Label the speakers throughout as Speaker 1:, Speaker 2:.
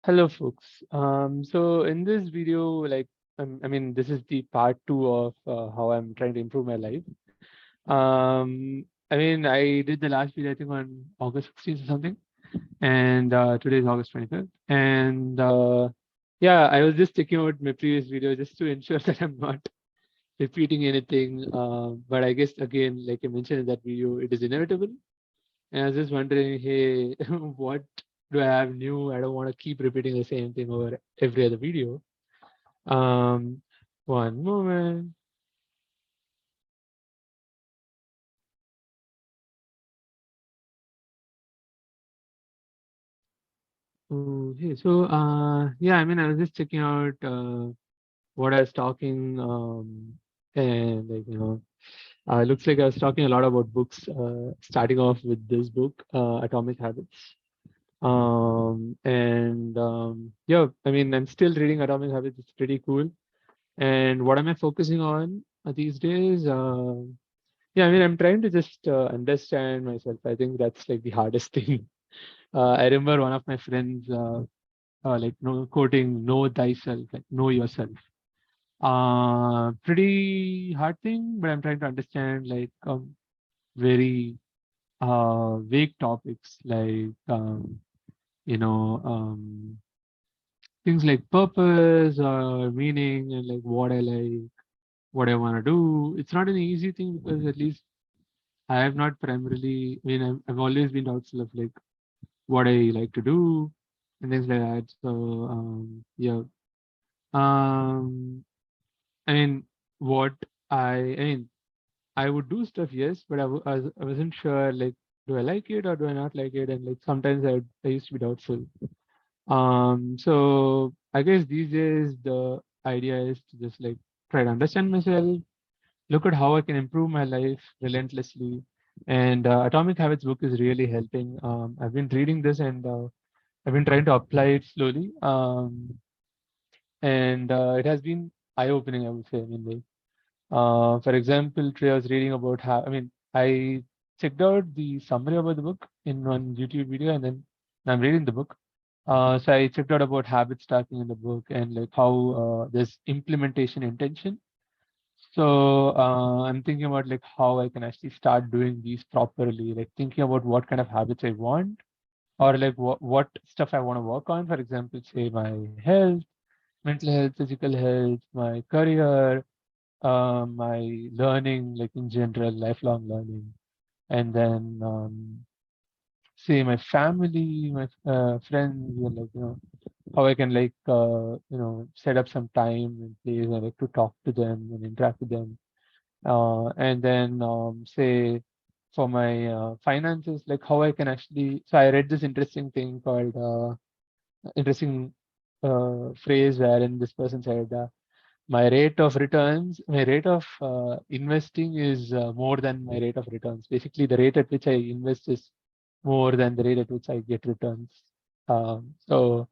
Speaker 1: Hello, folks. So in this video, I mean, this is the part two of how I'm trying to improve my life. I mean, I did the last video, I think, on August 16th or something, and today is August 25th. And yeah, I was just checking out my previous video just to ensure that I'm not repeating anything. But I guess, again, like I mentioned in that video, it is inevitable. And I was just wondering, hey, what do I have new? I don't want to keep repeating the same thing over every other video. Um, One moment. Okay, so yeah, I mean, I was just checking out what I was talking, and looks like I was talking a lot about books. Starting off with this book, Atomic Habits. Yeah, I mean, I'm still reading Atomic Habits. It's pretty cool. And what am I focusing on these days? Yeah, I mean, I'm trying to just understand myself. I think that's like the hardest thing. I remember one of my friends, like, no, quoting, "Know thyself," like know yourself. Pretty hard thing, but I'm trying to understand like very vague topics like you know um, things like purpose or meaning and like what I like, what I want to do. It's not an easy thing because at least I have not primarily, I mean, I've always been doubtful of like what I like to do and things like that. So, yeah. Um, I mean, what I mean, I would do stuff, yes, but I wasn't sure, like, do I like it or do I not like it? And like sometimes I used to be doubtful. So I guess these days the idea is to just like try to understand myself, look at how I can improve my life relentlessly. And Atomic Habits book is really helping. I've been reading this and I've been trying to apply it slowly. And it has been eye-opening, I would say. I mean, like, for example, today I was reading about how, I mean, I checked out the summary about the book in one YouTube video and then I'm reading the book. So I checked out about habit stacking in the book and like how there's implementation intention. So I'm thinking about like how I can actually start doing these properly, like thinking about what kind of habits I want or like what stuff I want to work on. For example, say my health, mental health, physical health, my career, my learning, like in general, lifelong learning, and then say my family, my friends, and like how I can like set up some time and place and like to talk to them and interact with them and then say for my finances, like how I can actually. So I read this interesting thing called interesting phrase wherein this person said, "My rate of returns, my rate of investing is more than my rate of returns. Basically, the rate at which I invest is more than the rate at which I get returns." So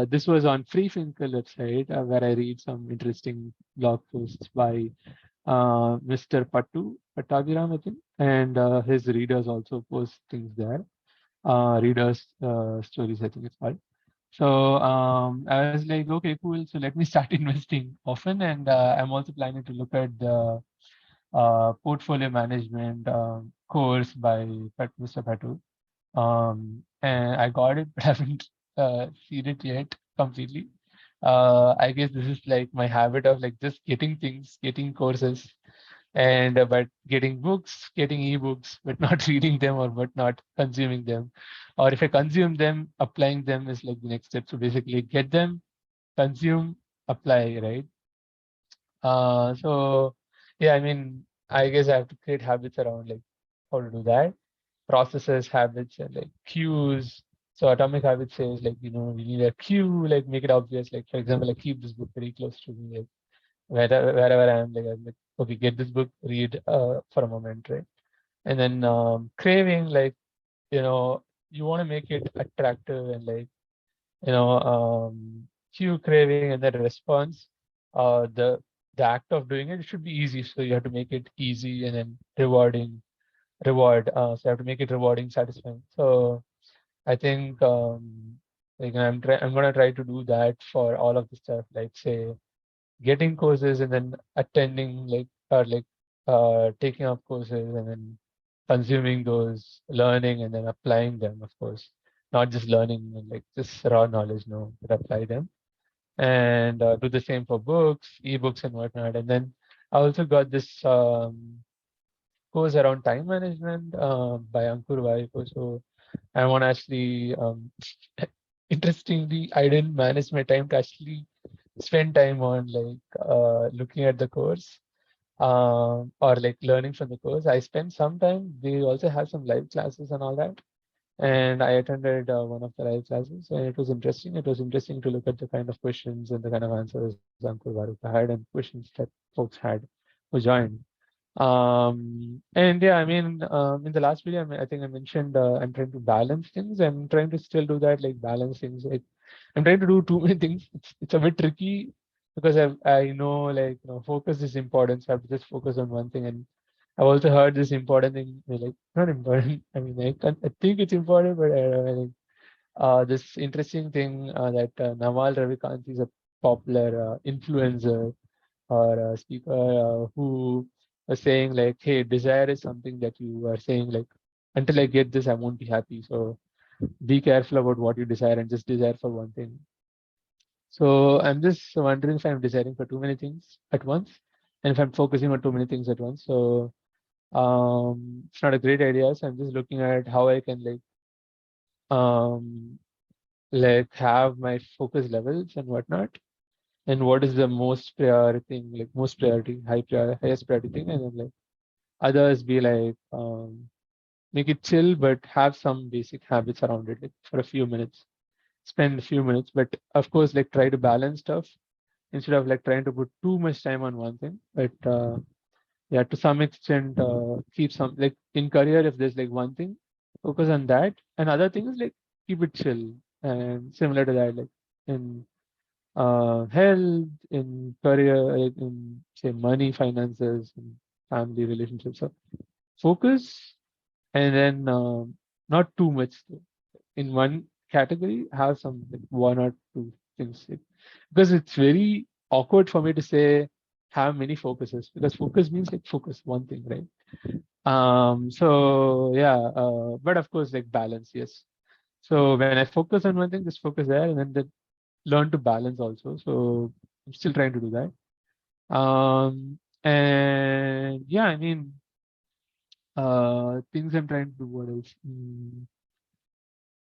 Speaker 1: this was on Free Finkel website where I read some interesting blog posts by Mr. Pattabiram, I think, and his readers also post things there. Readers stories, I think it's called. So I was like, okay, cool. So let me start investing often, and I'm also planning to look at the portfolio management course by Mr. Patu. And I got it, but haven't seen it yet completely. I guess this is like my habit of like just getting things, getting courses, and but getting books, getting ebooks, but not reading them or but not consuming them. Or if I consume them, applying them is like the next step. So basically, get them, consume, apply, right? So yeah, I mean, I guess I have to create habits around like how to do that, processes, habits, and like cues. So Atomic Habits says like we need a cue, like make it obvious. Like for example, I keep this book very close to me, like wherever I am, like I'm like, okay, get this book, read for a moment, right? And then craving, like you know, you want to make it attractive and like cue craving and then response. The act of doing it should be easy, so you have to make it easy and then reward. So you have to make it rewarding, satisfying. So I think Like I'm gonna try to do that for all of the stuff, like say getting courses and then attending like or like taking up courses and then consuming those, learning and then applying them, of course. Not just learning and like just raw knowledge, no, but apply them. And do the same for books, ebooks and whatnot. And then I also got this course around time management by Ankur Vaiko. So I want to actually, interestingly, I didn't manage my time to actually spend time on like looking at the course or like learning from the course. I spent some time. They also have some live classes and all that. And I attended one of the live classes, and it was interesting. It was interesting to look at the kind of questions and the kind of answers Ankur Varuka had, and questions that folks had who joined. And yeah, I mean, in the last video, I think I mentioned I'm trying to balance things. I'm trying to still do that, like balance things. Like I'm trying to do too many things. It's a bit tricky because I know like focus is important, so I have to just focus on one thing. And I've also heard this important thing, like not important. I mean, I think it's important, but I think this interesting thing that Naval Ravikant is a popular influencer or a speaker who was saying like, hey, desire is something that you are saying like, until I get this, I won't be happy. So be careful about what you desire and just desire for one thing. So I'm just wondering if I'm desiring for too many things at once and if I'm focusing on too many things at once. So it's not a great idea. So I'm just looking at how I can um, have my focus levels and whatnot, and what is the most priority thing, like most priority, highest priority thing, and then like others be like make it chill, but have some basic habits around it, like for a few minutes, spend a few minutes, but of course, like try to balance stuff instead of like trying to put too much time on one thing. But yeah, to some extent, keep some like in career, if there's like one thing, focus on that, and other things like keep it chill, and similar to that, like in health, in career, like in say money, finances, and family relationships. So focus, and then not too much in one category. Have some like one or two things because it's very awkward for me to say have many focuses, because focus means like focus one thing, right? So yeah, but of course like balance, yes. So when I focus on one thing, just focus there, and then learn to balance also. So I'm still trying to do that. And yeah, I mean, things I'm trying to do. What else?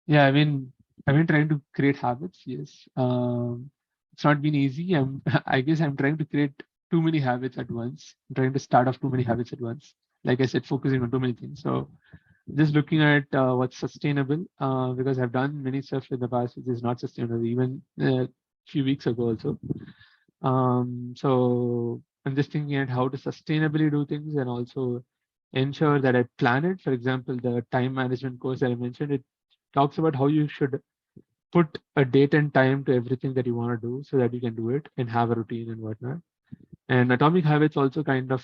Speaker 1: Yeah, I've been trying to create habits. Yes, it's not been easy. I guess I'm trying to create too many habits at once. I'm trying to start off too many habits at once. Like I said, focusing on too many things. So just looking at what's sustainable, because I've done many stuff in the past which is not sustainable. Even a few weeks ago also. So I'm just thinking at how to sustainably do things and also ensure that I plan it. For example, the time management course that I mentioned, it talks about how you should put a date and time to everything that you want to do so that you can do it and have a routine and whatnot. And Atomic Habits also kind of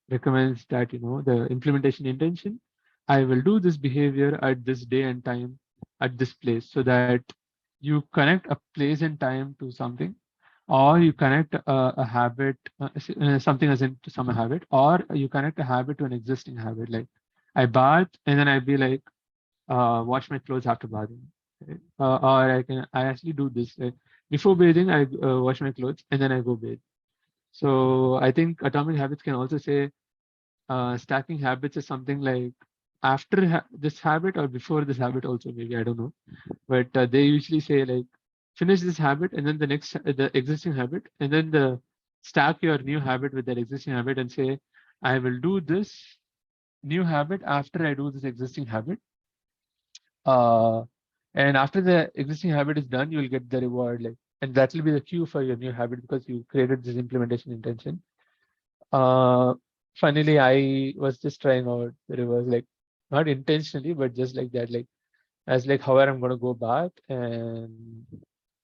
Speaker 1: recommends that, the implementation intention. I will do this behavior at this day and time at this place, so that you connect a place and time to something, or you connect a habit, something as in to some habit, or you connect a habit to an existing habit. Like I bath and then I'd be like, wash my clothes after bathing. Right? Or I actually do this. Like, before bathing, I wash my clothes and then I go bathe. So I think Atomic Habits can also say stacking habits is something like after this habit or before this habit also, maybe, I don't know. But they usually say like finish this habit and then the next, the existing habit, and then the stack your new habit with that existing habit and say, I will do this new habit after I do this existing habit. Uh, and after the existing habit is done, you will get the reward, like, and that will be the cue for your new habit because you created this implementation intention. Uh, Funnily, I was just trying out the reverse, like not intentionally, but just like that, like as like however I'm gonna go back, and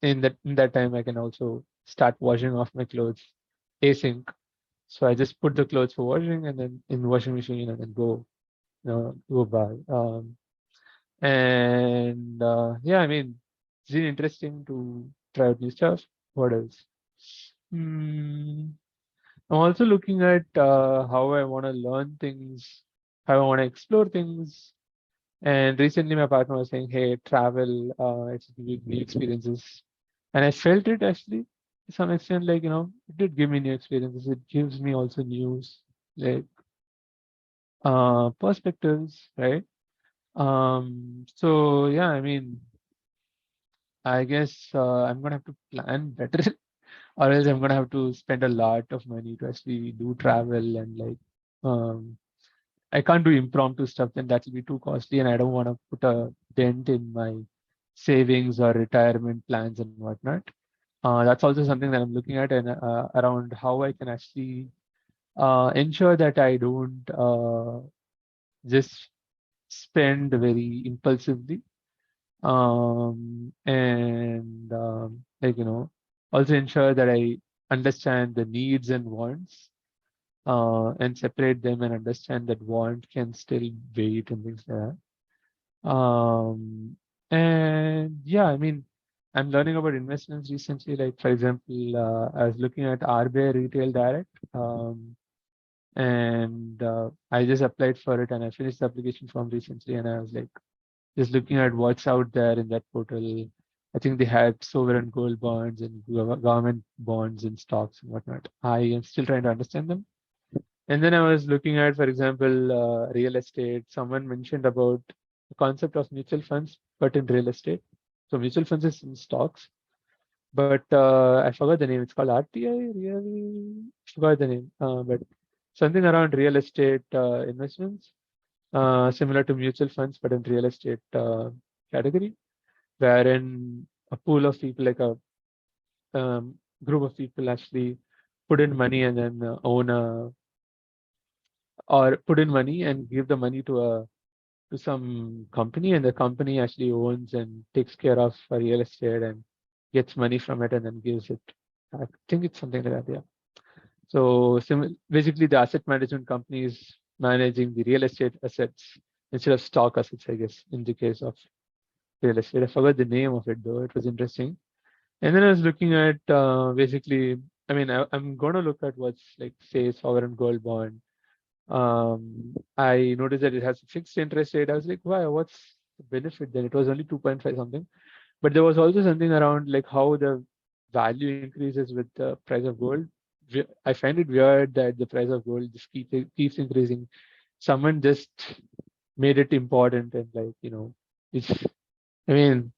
Speaker 1: in that time I can also start washing off my clothes async. So I just put the clothes for washing and then in washing machine and then go back. And yeah, I mean, it's really interesting to try out new stuff. What else? Hmm. I'm also looking at how I want to learn things, how I want to explore things. And recently, my partner was saying, "Hey, travel, it's give you new experiences," and I felt it actually to some extent. Like it did give me new experiences. It gives me also news, like perspectives, right? So yeah, I mean, I guess I'm gonna have to plan better, or else I'm gonna have to spend a lot of money to actually do travel and like um I can't do impromptu stuff, then that will be too costly, and I don't want to put a dent in my savings or retirement plans and whatnot. That's also something that I'm looking at, and around how I can actually ensure that I don't just spend very impulsively, and like also ensure that I understand the needs and wants, and separate them and understand that want can still wait and things like that. And yeah, I mean, I'm learning about investments recently. Like for example, I was looking at RBI Retail Direct, and I just applied for it and I finished the application form recently. And I was like, just looking at what's out there in that portal. I think they had sovereign gold bonds and government bonds and stocks and whatnot. I am still trying to understand them. And then I was looking at, for example, real estate. Someone mentioned about the concept of mutual funds, but in real estate. So mutual funds is in stocks, but I forgot the name. It's called RTI. Really forgot the name. But something around real estate investments, similar to mutual funds, but in real estate category, wherein a pool of people, like a group of people, actually put in money and then own a or put in money and give the money to some company, and the company actually owns and takes care of real estate and gets money from it and then gives it. I think it's something like that, yeah. So basically, the asset management company is managing the real estate assets instead of stock assets, I guess, in the case of real estate. I forgot the name of it though. It was interesting. And then I was looking at basically, I mean, I'm going to look at what's like, say, sovereign gold bond. I noticed that it has a fixed interest rate. I was like, wow, what's the benefit then? It was only 2.5 something. But there was also something around like how the value increases with the price of gold. I find it weird that the price of gold just keeps increasing. Someone just made it important and like, it's, I mean,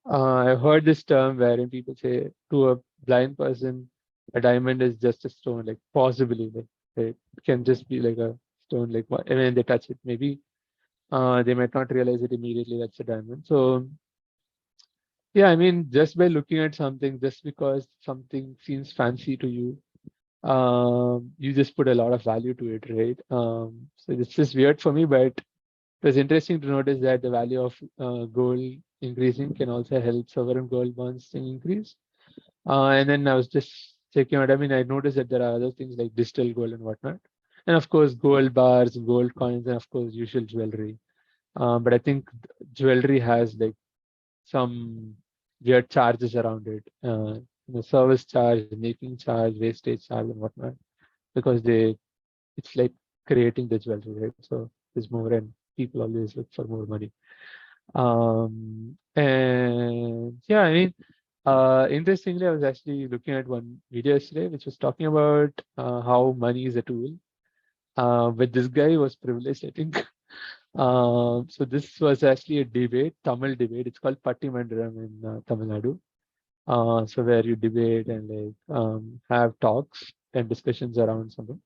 Speaker 1: I've heard this term wherein people say to a blind person, a diamond is just a stone, like possibly, like it can just be like a stone, like and when they touch it, maybe they might not realize it immediately that's a diamond. So yeah, I mean, just by looking at something, just because something seems fancy to you, you just put a lot of value to it, right? So it's just weird for me, but it was interesting to notice that the value of gold increasing can also help sovereign gold bonds to increase. And then I was just checking out. I mean, I noticed that there are other things like digital gold and whatnot, and of course, gold bars, gold coins, and of course, usual jewelry. But I think jewelry has like some weird charges around it. Service charge, making charge, wastage charge, and whatnot, because it's like creating the jewelry, right? So there's more, and people always look for more money. And yeah, I mean, interestingly, I was actually looking at one video yesterday, which was talking about how money is a tool. But this guy was privileged, I think. So this was actually a debate, Tamil debate. It's called Patti Mandiram in Tamil Nadu. So where you debate and like have talks and discussions around something.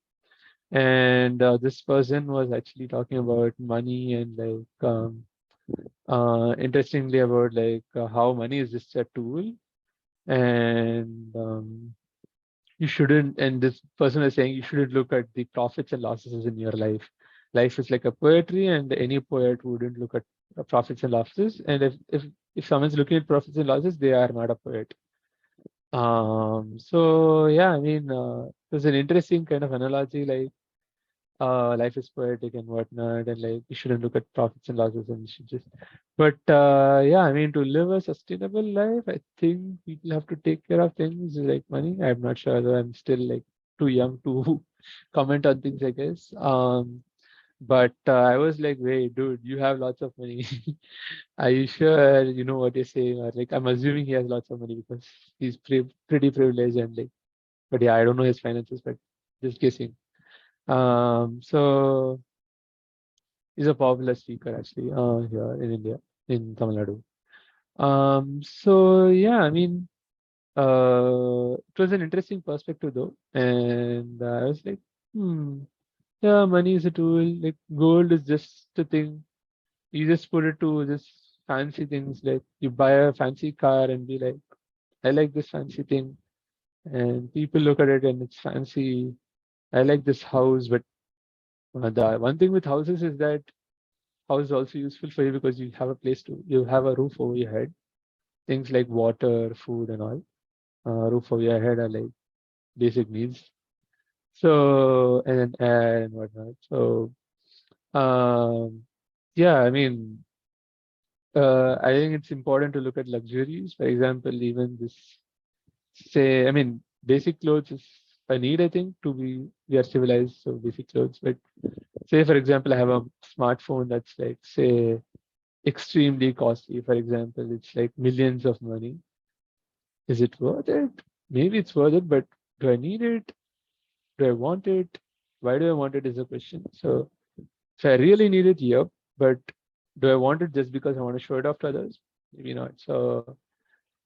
Speaker 1: And this person was actually talking about money and like interestingly about like how money is just a tool, and you shouldn't, and this person is saying you shouldn't look at the profits and losses in your life. Life is like a poetry, and any poet wouldn't look at profits and losses. And if someone's looking at profits and losses, they are not a poet. So yeah, I mean, it was an interesting kind of analogy. Like life is poetic and whatnot, and like you shouldn't look at profits and losses, and you should just. But yeah, I mean, to live a sustainable life, I think people have to take care of things like money. I'm not sure, though. I'm still like too young to comment on things, I guess. But I was like, wait, dude, you have lots of money. Are you sure you know what you're saying? Or like, I'm assuming he has lots of money because he's pretty privileged and like, but yeah, I don't know his finances, but just guessing. So he's a popular speaker actually here in India, in Tamil Nadu. So yeah, I mean, it was an interesting perspective though, and I was like, hmm, yeah, money is a tool. Like gold is just a thing. You just put it to just fancy things. Like you buy a fancy car and be like, I like this fancy thing, and people look at it and it's fancy. I like this house, but the one thing with houses is that house is also useful for you because you have a place to, you have a roof over your head. Things like water, food, and all. Roof over your head are like basic needs. So, and then air and whatnot. So, um, yeah, I mean, I think it's important to look at luxuries. For example, even this, say, I mean, basic clothes is a need, I think, to be, we are civilized, so basic clothes. But say, for example, I have a smartphone that's like, say, extremely costly. For example, it's like millions of money. Is it worth it? Maybe it's worth it, but do I need it? Do I want it? Why do I want it is a question. So if I really need it, yep. But do I want it just because I want to show it off to others? Maybe not. So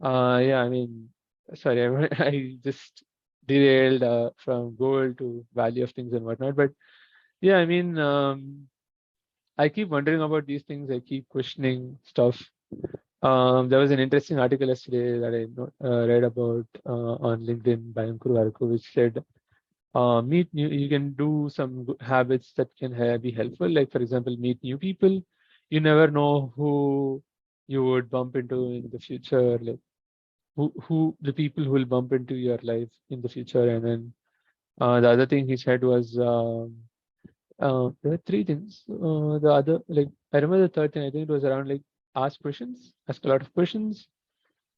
Speaker 1: yeah, I mean, sorry, I just derailed from goal to value of things and whatnot. But yeah, I mean, I keep wondering about these things. I keep questioning stuff. There was an interesting article yesterday that I read about on LinkedIn by Ankur Varku, which said, meet new. You can do some good habits that can be helpful. Like for example, meet new people. You never know who you would bump into in the future. Like who the people who will bump into your life in the future. And then the other thing he said was there were three things. The other, like I remember the third thing. I think it was around like ask questions, ask a lot of questions,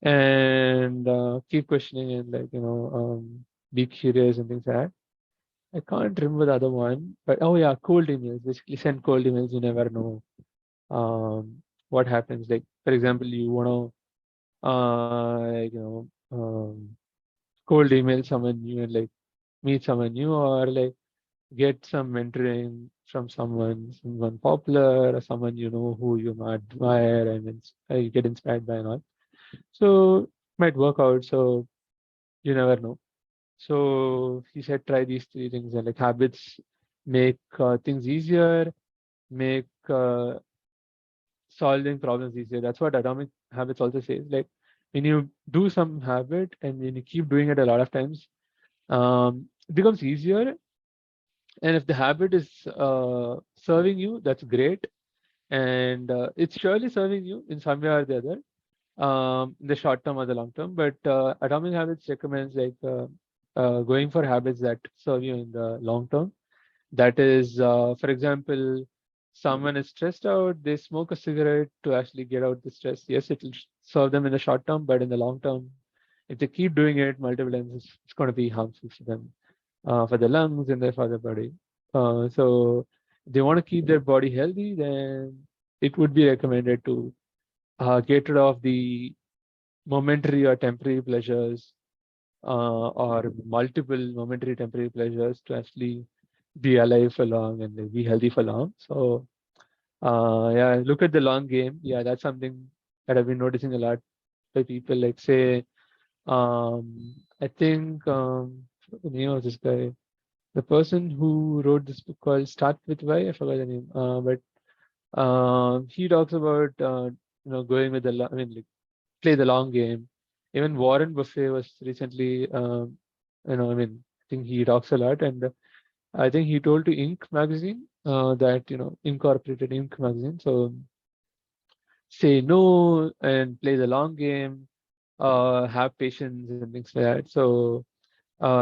Speaker 1: and keep questioning and like be curious and things like that. I can't remember the other one, but oh yeah, cold emails. Basically, send cold emails. You never know what happens. Like for example, you want to cold email someone new and like meet someone new or like get some mentoring from someone popular or someone you know who you admire and you get inspired by and all. So might work out. So you never know. So he said, try these three things and like habits make things easier, make solving problems easier. That's what Atomic Habits also says. Like when you do some habit and when you keep doing it a lot of times, it becomes easier. And if the habit is serving you, that's great. And it's surely serving you in some way or the other, in the short term or the long term. But Atomic Habits recommends like going for habits that serve you in the long term. That is, for example, someone is stressed out, they smoke a cigarette to actually get out the stress. Yes, it will serve them in the short term, but in the long term, if they keep doing it multiple times, it's going to be harmful for them, for the lungs and for the body. So if they want to keep their body healthy, then it would be recommended to get rid of the momentary or temporary pleasures or multiple momentary temporary pleasures to actually be alive for long and like, be healthy for long. So yeah, look at the long game. Yeah, that's something that I've been noticing a lot by people. Like say, I think the name of this guy, the person who wrote this book called Start with Why, I forgot the name. But he talks about going with the I mean like play the long game. Even Warren Buffett was recently I mean I think he talks a lot and I think he told to Inc. magazine that incorporated Inc. magazine. So say no and play the long game, have patience and things like that. So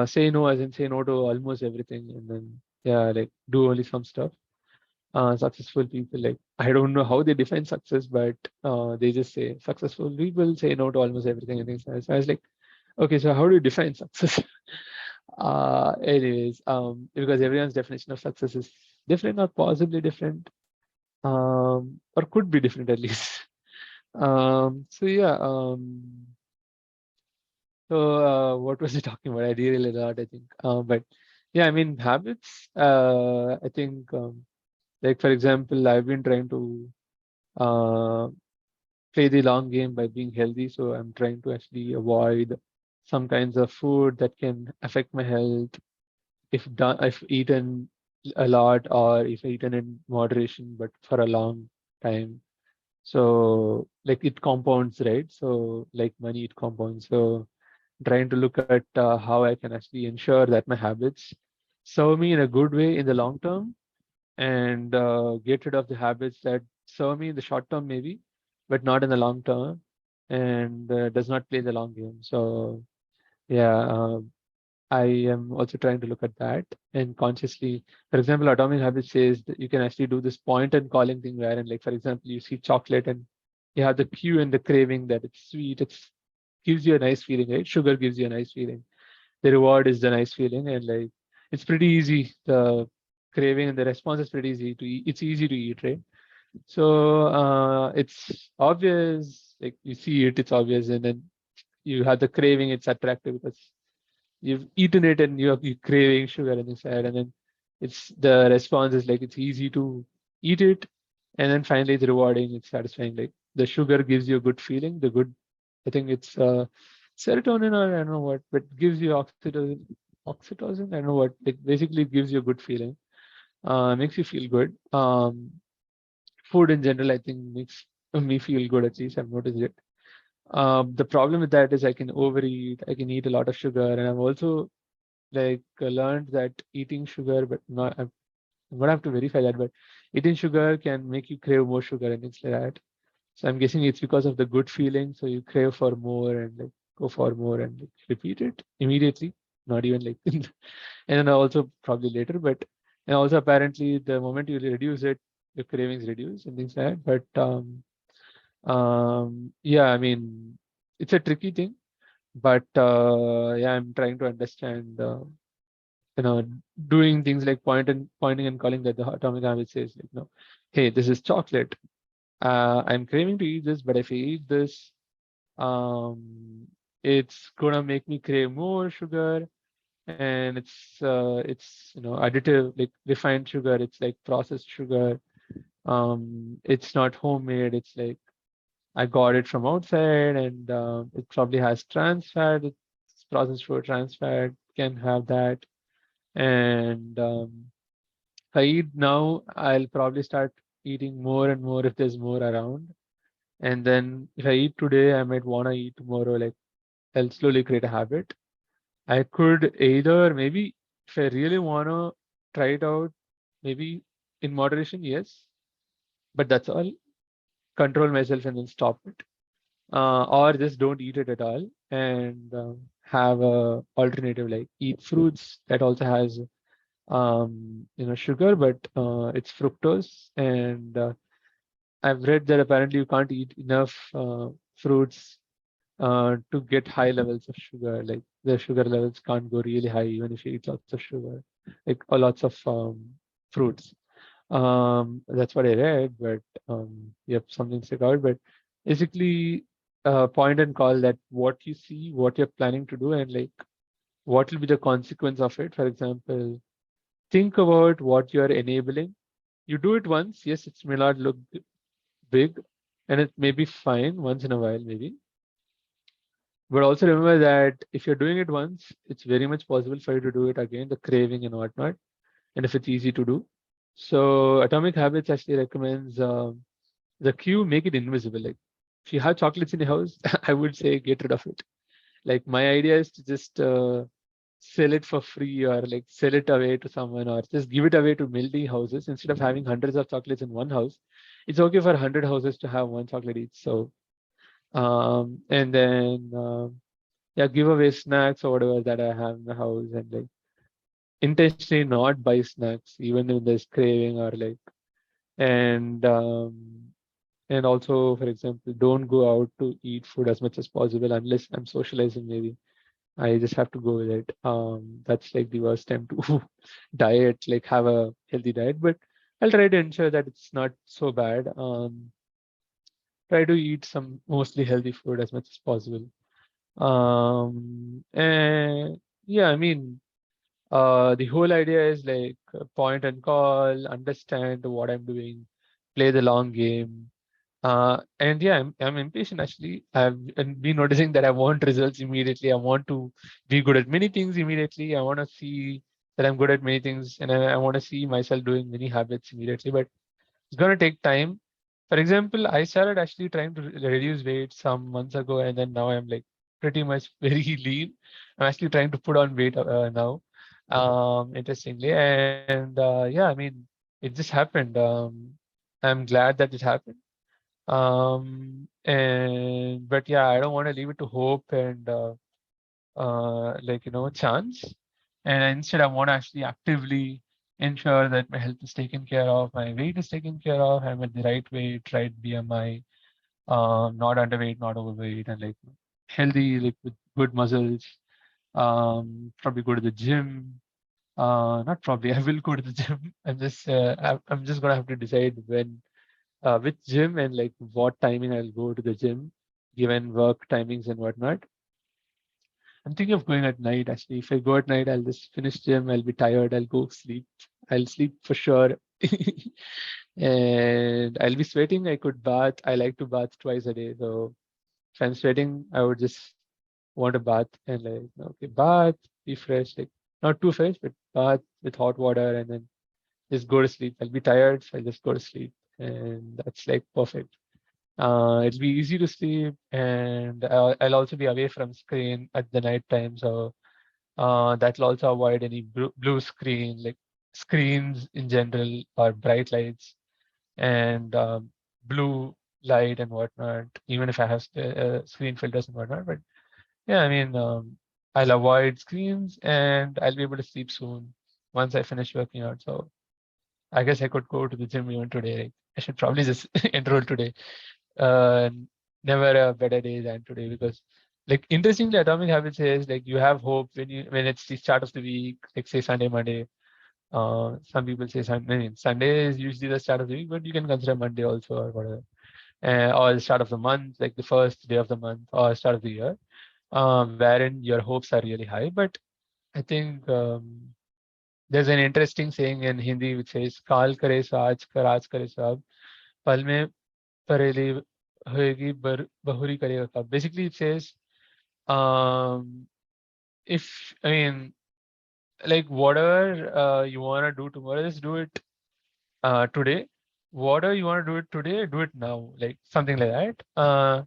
Speaker 1: say no as in say no to almost everything, and then yeah, like do only some stuff. Successful people, like I don't know how they define success, but they just say successful people say no to almost everything and things like that. So I was like, okay, so how do you define success? Anyways, because everyone's definition of success is different or possibly different, or could be different at least. So yeah, what was I talking about? I derailed a lot, I think. But yeah, I mean habits. I think like for example, I've been trying to uh, play the long game by being healthy. So I'm trying to actually avoid some kinds of food that can affect my health if eaten a lot or if eaten in moderation, but for a long time. So like it compounds, right? So like money, it compounds. So trying to look at how I can actually ensure that my habits serve me in a good way in the long term and get rid of the habits that serve me in the short term maybe, but not in the long term and does not play the long game. So yeah, I am also trying to look at that and consciously, for example, Atomic Habits says that you can actually do this point and calling thing wherein, like, for example, you see chocolate and you have the cue and the craving that it's sweet, it's gives you a nice feeling, right? Sugar gives you a nice feeling. The reward is the nice feeling, and like it's pretty easy. The craving and the response is pretty easy to eat. It's easy to eat, right? So it's obvious, like you see it, it's obvious, and then you have the craving, it's attractive because you've eaten it and you're craving sugar and inside, and then it's the response is like it's easy to eat it, and then finally it's rewarding, it's satisfying. Like the sugar gives you a good feeling, the good, I think it's serotonin or I don't know what, but gives you oxytocin, I don't know what. It basically gives you a good feeling, makes you feel good. Food in general, I think makes me feel good. At least I've noticed it. The problem with that is I can overeat, I can eat a lot of sugar, and I've also like learned that eating sugar, but not, I'm gonna have to verify that, but eating sugar can make you crave more sugar and things like that. So I'm guessing it's because of the good feeling, so you crave for more and like go for more and like, repeat it immediately, not even like, and then also probably later, but and also apparently the moment you reduce it, your cravings reduce and things like that. But yeah, I mean, it's a tricky thing, but yeah, I'm trying to understand. You know, doing things like pointing and calling that the atomic habit says like, no, hey, this is chocolate. I'm craving to eat this, but if I eat this, it's gonna make me crave more sugar, and it's additive, like refined sugar. It's like processed sugar. It's not homemade. It's like I got it from outside, and it probably has trans fat. It's processed for trans fat. Can have that, and if I eat now, I'll probably start eating more and more if there's more around. And then if I eat today, I might want to eat tomorrow. Like I'll slowly create a habit. I could either maybe if I really want to try it out, maybe in moderation, yes, but that's all. Control myself and then stop it. Or just don't eat it at all and have a alternative like eat fruits that also has sugar, but it's fructose. And I've read that apparently you can't eat enough fruits to get high levels of sugar. Like the sugar levels can't go really high even if you eat lots of sugar, like or lots of fruits. That's what I read, but yep, something stuck out. But basically, point and call that what you see, what you're planning to do, and like what will be the consequence of it. For example, think about what you're enabling. You do it once, yes, it may not look big, and it may be fine once in a while, maybe. But also remember that if you're doing it once, it's very much possible for you to do it again, the craving and whatnot, and if it's easy to do. So Atomic Habits actually recommends the cue, make it invisible. Like if you have chocolates in your house, I would say get rid of it. Like my idea is to just sell it for free or like sell it away to someone or just give it away to multi houses instead of having hundreds of chocolates in one house. It's okay for 100 houses to have one chocolate each. So and then yeah, give away snacks or whatever that I have in the house, and like intentionally not buy snacks, even when there's craving or like, and also, for example, don't go out to eat food as much as possible unless I'm socializing. Maybe I just have to go with it. That's like the worst time to diet, like have a healthy diet. But I'll try to ensure that it's not so bad. Try to eat some mostly healthy food as much as possible. And yeah, I mean, the whole idea is like point and call, understand what I'm doing, play the long game. And yeah, I'm impatient actually. I've been noticing that I want results immediately. I want to be good at many things immediately. I want to see that I'm good at many things, and I want to see myself doing many habits immediately. But it's gonna take time. For example, I started actually trying to reduce weight some months ago, and then now I'm like pretty much very lean. I'm actually trying to put on weight now, interestingly. And yeah, I mean, it just happened. I'm glad that it happened. And but yeah, I don't want to leave it to hope and like chance. And instead, I want to actually actively ensure that my health is taken care of, my weight is taken care of, I'm at the right weight, right BMI, not underweight, not overweight, and like healthy, like with good muscles. Probably go to the gym. Not probably, I will go to the gym. I'm just gonna have to decide when, which gym and like what timing I'll go to the gym, given work timings and whatnot. I'm thinking of going at night actually. If I go at night, I'll just finish gym, I'll be tired, I'll go sleep. I'll sleep for sure. And I'll be sweating. I could bath. I like to bath twice a day. So if I'm sweating, I would just want a bath and like, okay, bath, be fresh, like not too fresh, but bath with hot water and then just go to sleep. I'll be tired, so I'll just go to sleep. And that's like perfect. It'll be easy to sleep, and I'll also be away from screen at the night time. So that'll also avoid any blue screen, like screens in general or bright lights and blue light and whatnot, even if I have screen filters and whatnot. But yeah, I mean, I'll avoid screens and I'll be able to sleep soon once I finish working out. So I guess I could go to the gym even today. Like, I should probably just enroll today. Uh, Never a better day than today because, like, interestingly, Atomic Habits says like you have hope when it's the start of the week, like say Sunday, Monday. Some people say Sunday. I mean, Sunday is usually the start of the week, but you can consider Monday also or whatever. Or the start of the month, like the first day of the month or start of the year, wherein your hopes are really high. But I think there's an interesting saying in Hindi which says "Kaal kare so aaj kare so ab, pal mein pareli hoegi bahuri karega kab." Basically, it says um, if I mean like whatever you wanna do tomorrow, just do it today. Whatever you wanna do it today, do it now. Like something like that.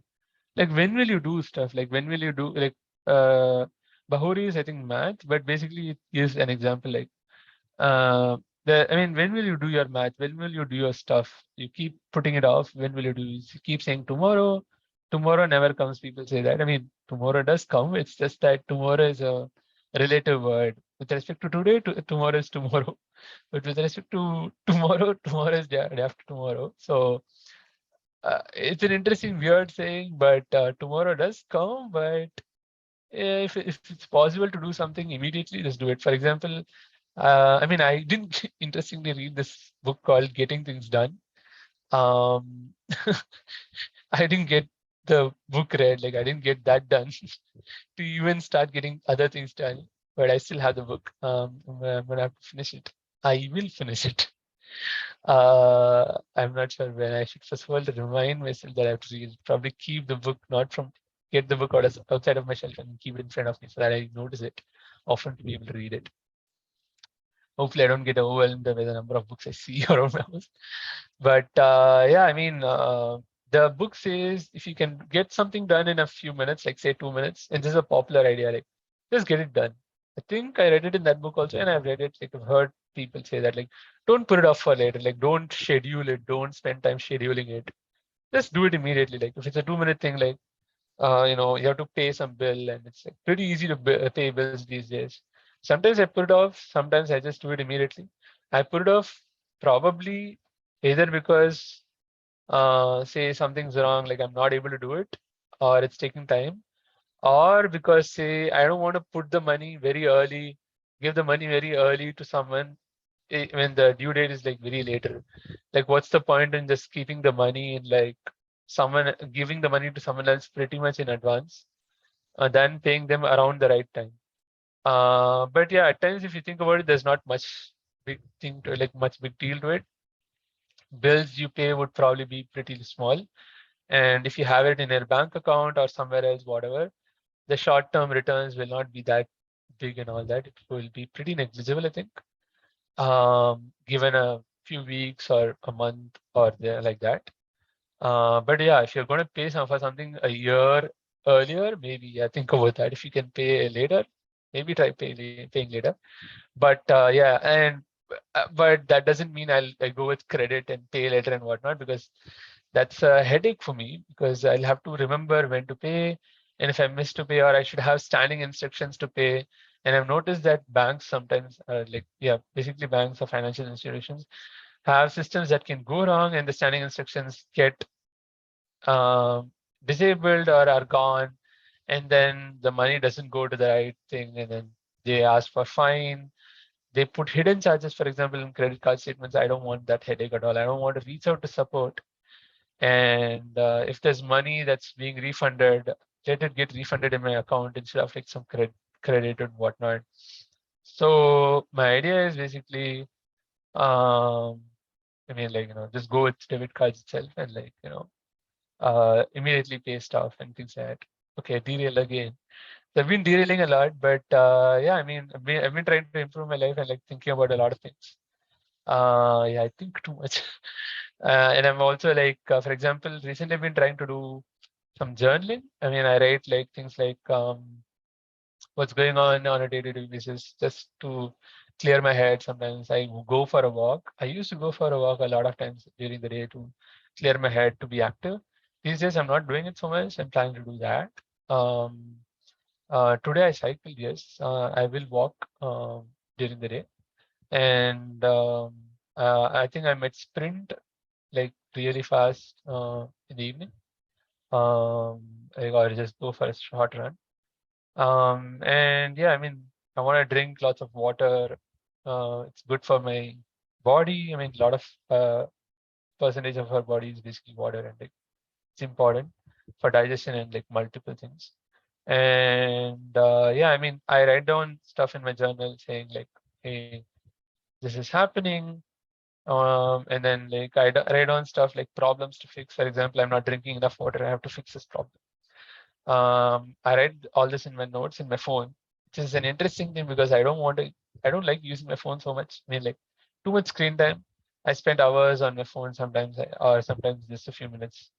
Speaker 1: Like when will you do stuff? Like when will you do like uh, bahuri is I think math, but basically it gives an example like Uh, I mean, when will you do your math? When will you do your stuff? You keep putting it off. When will you do? You keep saying tomorrow. Tomorrow never comes. People say that. I mean, tomorrow does come. It's just that tomorrow is a relative word. With respect to today, tomorrow is tomorrow. But with respect to tomorrow, tomorrow is day after tomorrow. So it's an interesting, weird saying. But tomorrow does come. But if it's possible to do something immediately, just do it. For example, I mean, I didn't interestingly read this book called Getting Things Done. Um, I didn't get the book read, like I didn't get that done to even start getting other things done. But I still have the book. I'm gonna have to finish it. I will finish it. I'm not sure when I should. First of all, to remind myself that I have to read. Probably keep the book, not from get the book outside of my shelf and keep it in front of me so that I notice it often to be able to read it. Hopefully, I don't get overwhelmed by the number of books I see around my house. But yeah, I mean, the book says if you can get something done in a few minutes, like say 2 minutes, and this is a popular idea, like just get it done. I think I read it in that book also, and I've read it, like I've heard people say that, like, don't put it off for later, like don't schedule it, don't spend time scheduling it. Just do it immediately. Like if it's a 2 minute thing, like you have to pay some bill, and it's like pretty easy to pay bills these days. Sometimes I put it off, sometimes I just do it immediately. I put it off probably either because say something's wrong, like I'm not able to do it, or it's taking time, or because say I don't want to put the money very early, give the money very early to someone when the due date is like very later. Like what's the point in just keeping the money in like someone giving the money to someone else pretty much in advance, than paying them around the right time. But yeah, at times if you think about it, there's not much big thing to like much big deal to it. Bills you pay would probably be pretty small. And if you have it in your bank account or somewhere else, whatever, the short-term returns will not be that big and all that. It will be pretty negligible, I think, given a few weeks or a month or there like that. But yeah, if you're going to pay for something a year earlier, maybe yeah, think about that. If you can pay later, maybe try paying later. But yeah, and but that doesn't mean I go with credit and pay later and whatnot, because that's a headache for me, because I'll have to remember when to pay, and if I miss to pay, or I should have standing instructions to pay. And I've noticed that banks sometimes, like yeah, basically banks or financial institutions have systems that can go wrong, and the standing instructions get um, disabled or are gone, and then the money doesn't go to the right thing, and then they ask for fine. They put hidden charges, for example, in credit card statements. I don't want that headache at all. I don't want to reach out to support. And if there's money that's being refunded, let it get refunded in my account instead of like some credit and whatnot. So my idea is basically, I mean, like, just go with debit cards itself and like, immediately pay stuff and things like that. Okay, derail again. So I've been derailing a lot, but yeah, I mean, I've been trying to improve my life and like thinking about a lot of things. Yeah, I think too much. And I'm also like, for example, recently I've been trying to do some journaling. I mean, I write like things like what's going on a day-to-day basis, just to clear my head. Sometimes I go for a walk. I used to go for a walk a lot of times during the day to clear my head, to be active. These days I'm not doing it so much. I'm planning to do that. Um, Today I cycled, yes. I will walk during the day. And I think I might sprint like really fast in the evening. Or just go for a short run. And yeah, I mean, I want to drink lots of water. It's good for my body. I mean, a lot of percentage of our body is basically water, and like, it's important for digestion and like multiple things. And yeah, I mean, I write down stuff in my journal saying like, hey, this is happening. And then like I write down stuff like problems to fix. For example, I'm not drinking enough water. I have to fix this problem. I write all this in my notes in my phone, which is an interesting thing because I don't like using my phone so much. I mean, like too much screen time. I spend hours on my phone sometimes, or sometimes just a few minutes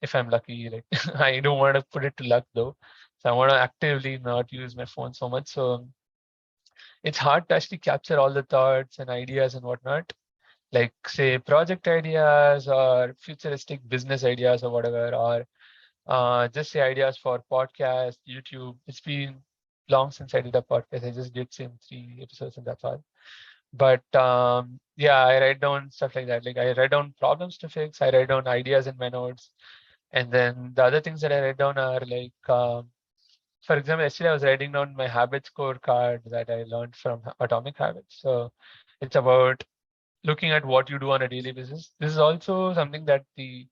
Speaker 1: if I'm lucky. Like I don't want to put it to luck though. So I want to actively not use my phone so much. So it's hard to actually capture all the thoughts and ideas and whatnot, like say project ideas or futuristic business ideas or whatever, or just say ideas for podcast, YouTube. It's been long since I did a podcast. I just did some 3 episodes and that's all. But yeah, I write down stuff like that. Like I write down problems to fix. I write down ideas in my notes. And then the other things that I write down are like, for example, yesterday I was writing down my habit scorecard that I learned from Atomic Habits. So it's about looking at what you do on a daily basis. This is also something that the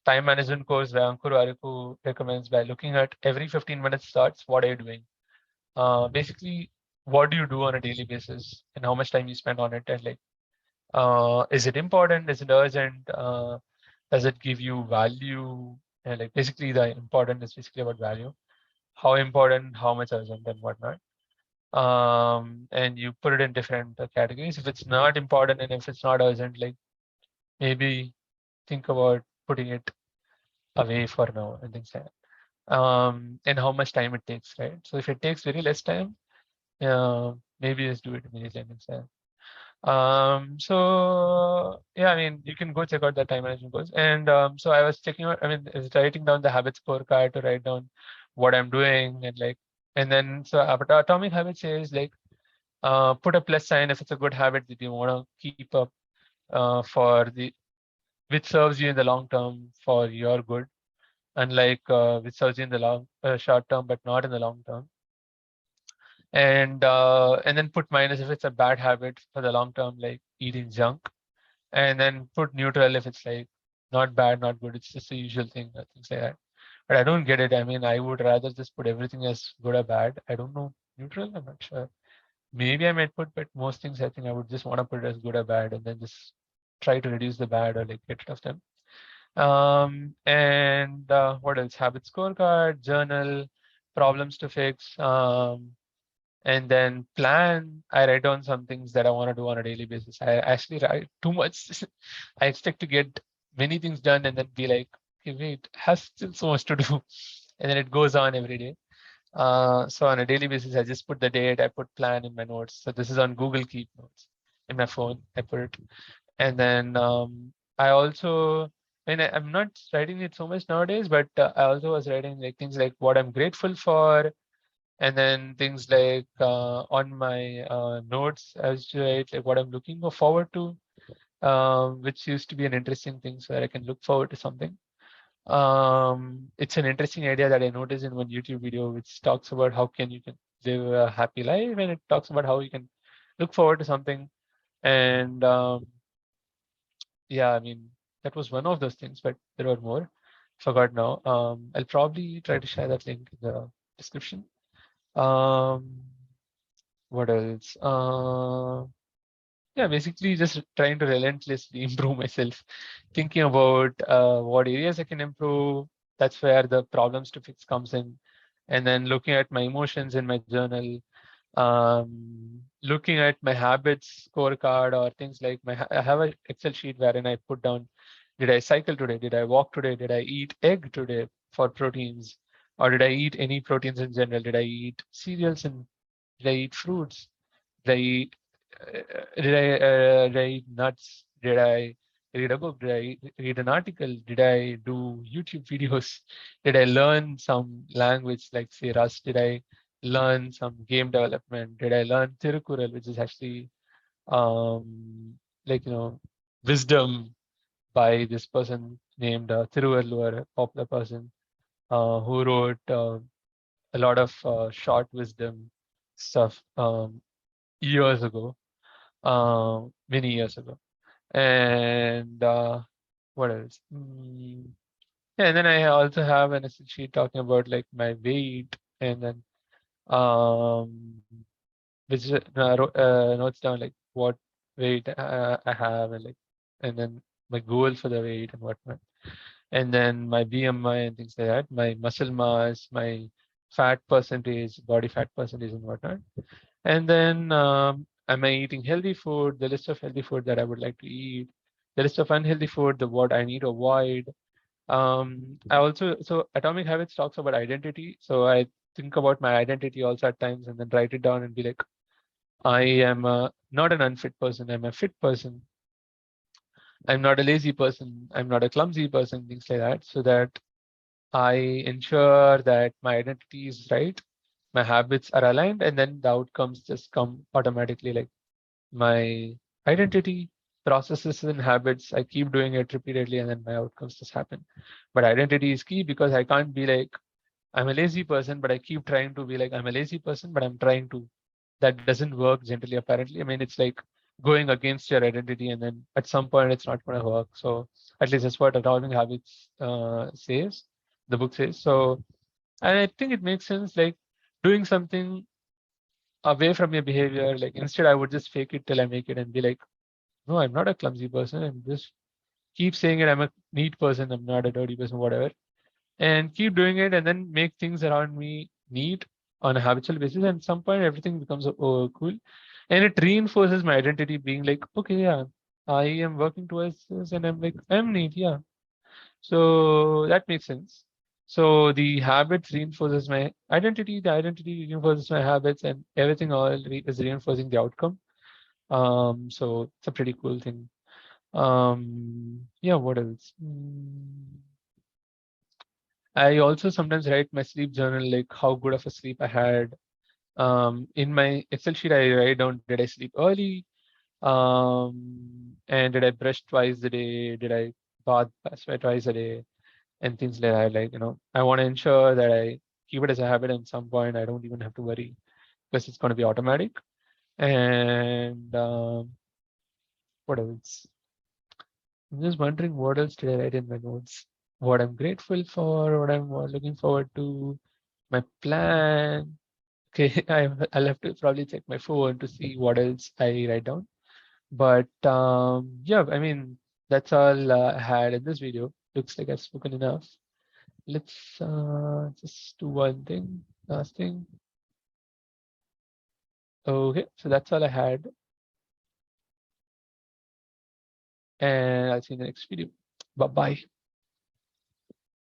Speaker 1: time management course by Ankur Ariku recommends, by looking at every 15 minutes starts, what are you doing? Basically, what do you do on a daily basis and how much time you spend on it? And like, is it important? Is it urgent? Does it give you value? And like basically the important is basically about value. How important, how much urgent and whatnot. And you put it in different categories. If it's not important and if it's not urgent, like maybe think about putting it away for now and things like that. And how much time it takes, right? So if it takes very less time, maybe just do it immediately and things like that. So yeah, I mean, you can go check out the time management course. And so I was checking out, I mean, I was writing down the habit scorecard to write down what I'm doing and like, and then so Atomic Habits says like, Put a plus sign if it's a good habit that you want to keep up which serves you in the long term for your good, unlike which serves you in the short term but not in the long term. And then put minus if it's a bad habit for the long term, like eating junk, and then put neutral if it's like not bad, not good. It's just the usual thing, things like that. But I don't get it. I mean, I would rather just put everything as good or bad. I don't know. Neutral, I'm not sure. Maybe I might put, but most things I think I would just want to put as good or bad and then just try to reduce the bad or like get rid of them. And what else? Habit scorecard, journal, problems to fix, and then plan. I write down some things that I want to do on a daily basis. I actually write too much. I expect to get many things done and then be like, okay, wait, has still so much to do. And then it goes on every day. So on a daily basis, I just put the date, I put plan in my notes. So this is on Google Keep Notes in my phone. I put it. And then I also, I'm not writing it so much nowadays, but I also was writing like things like what I'm grateful for, and then things like on my notes, I was to write like what I'm looking forward to, which used to be an interesting thing, so that I can look forward to something. It's an interesting idea that I noticed in one YouTube video, which talks about how you can live a happy life, and it talks about how you can look forward to something. And yeah, I mean, that was one of those things, but there were more. Forgot now. I'll probably try to share that link in the description. Um, what else? Yeah, basically just trying to relentlessly improve myself, thinking about what areas I can improve. That's where the problems to fix comes in. And then looking at my emotions in my journal, looking at my habits scorecard or things like I have an Excel sheet wherein I put down, did I cycle today? Did I walk today? Did I eat egg today for proteins? Or did I eat any proteins in general? Did I eat cereals and did I eat fruits? Did I eat, did I eat nuts? Did I read a book? Did I read an article? Did I do YouTube videos? Did I learn some language like say Rust? Did I learn some game development? Did I learn Tirukural, which is actually like wisdom by this person named Thiruvalluvar, a popular person who wrote a lot of short wisdom stuff years ago, many years ago. And what else? Yeah, and then I also have an Excel sheet talking about like my weight, and then um, which notes down like what weight I have, and then my goal for the weight and whatnot, and then my BMI and things like that, my muscle mass, my fat percentage, body fat percentage, and whatnot. And then am I eating healthy food? The list of healthy food that I would like to eat, the list of unhealthy food, the what I need to avoid. I also, so Atomic Habits talks about identity. So I think about my identity also at times and then write it down and be like, I am not an unfit person. I'm a fit person. I'm not a lazy person. I'm not a clumsy person, things like that. So that I ensure that my identity is right, my habits are aligned, and then the outcomes just come automatically. Like my identity, processes, and habits, I keep doing it repeatedly, and then my outcomes just happen. But identity is key because I can't be like, I'm a lazy person, but I keep trying to be like, I'm a lazy person, but I'm trying to. That doesn't work generally, apparently. I mean, it's like going against your identity, and then at some point, it's not going to work. So, at least that's what Atomic Habits says, the book says. So, and I think it makes sense, like doing something away from your behavior. Like, instead, I would just fake it till I make it and be like, no, I'm not a clumsy person. I'm just keep saying it. I'm a neat person. I'm not a dirty person, whatever, and keep doing it, and then make things around me neat on a habitual basis. And at some point, everything becomes cool, and it reinforces my identity, being like, okay, yeah, I am working towards this, and I'm like, I'm neat, yeah. So that makes sense. So the habits reinforces my identity. The identity reinforces my habits, and everything all is reinforcing the outcome. So it's a pretty cool thing. Yeah, what else? I also sometimes write my sleep journal, like how good of a sleep I had, In my Excel sheet, I write down, did I sleep early? And did I brush twice a day? Did I bath twice a day? And things like that. Like, I want to ensure that I keep it as a habit, and some point I don't even have to worry because it's going to be automatic. And what else? I'm just wondering what else did I write in my notes? What I'm grateful for, what I'm looking forward to, my plan. Okay, I'll have to probably check my phone to see what else I write down. But yeah, I mean, that's all I had in this video. Looks like I've spoken enough. Let's just do one thing, last thing. Okay, so that's all I had. And I'll see you in the next video. Bye-bye.